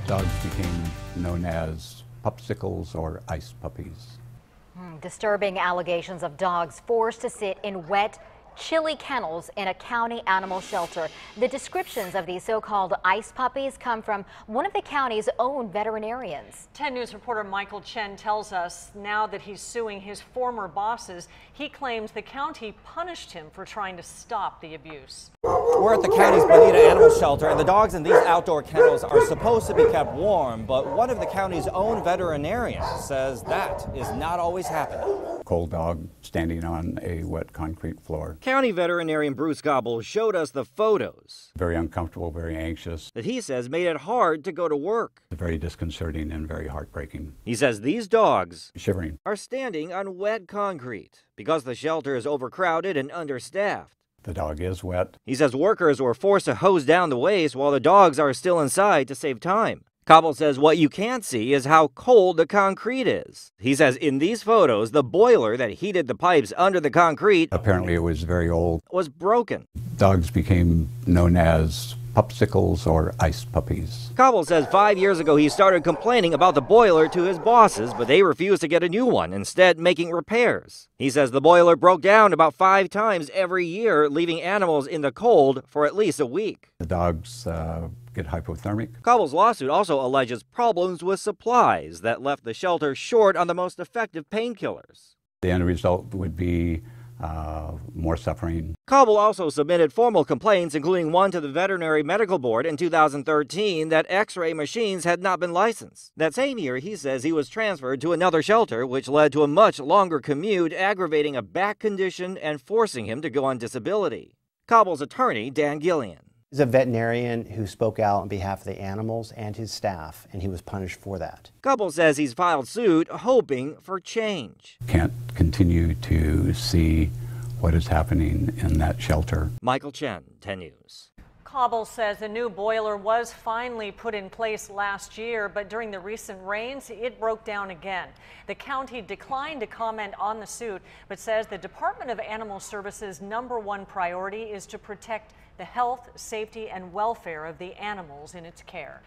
Dogs became known as popsicles or ice puppies. Disturbing allegations of dogs forced to sit in wet, chilly kennels in a county animal shelter. The descriptions of these so-called ice puppies come from one of the county's own veterinarians. 10 News reporter Michael Chen tells us now that he's suing his former bosses. He claims the county punished him for trying to stop the abuse. We're at the county's Bonita Animal Shelter, and the dogs in these outdoor kennels are supposed to be kept warm, but one of the county's own veterinarians says that is not always happening. Cold dog standing on a wet concrete floor. County veterinarian Bruce Gobble showed us the photos Very uncomfortable, very anxious, that he says made it hard to go to work. very disconcerting and very heartbreaking. He says these dogs Shivering. are standing on wet concrete because the shelter is overcrowded and understaffed. The dog is wet. He says workers were forced to hose down the waste while the dogs are still inside to save time. Cobble says what you can't see is how cold the concrete is. He says in these photos, the boiler that heated the pipes under the concrete Apparently it was very old. was broken. Dogs became known as popsicles or ice puppies. Cobble says 5 years ago he started complaining about the boiler to his bosses, but they refused to get a new one, instead making repairs. He says the boiler broke down about 5 times every year, leaving animals in the cold for at least a week. The dogs get hypothermic. Cobble's lawsuit also alleges problems with supplies that left the shelter short on the most effective painkillers. The end result would be more suffering. Cobble also submitted formal complaints, including one to the Veterinary Medical Board in 2013 that X-ray machines had not been licensed. That same year, he says he was transferred to another shelter, which led to a much longer commute, aggravating a back condition and forcing him to go on disability. Cobble's attorney, Dan Gillian. He's a veterinarian who spoke out on behalf of the animals and his staff, and he was punished for that. Cobble says he's filed suit hoping for change. Can't continue to see what is happening in that shelter. Michael Chen, 10 News. Cobble says a new boiler was finally put in place last year, but during the recent rains, it broke down again. The county declined to comment on the suit, but says the Department of Animal Services' #1 priority is to protect the health, safety, and welfare of the animals in its care.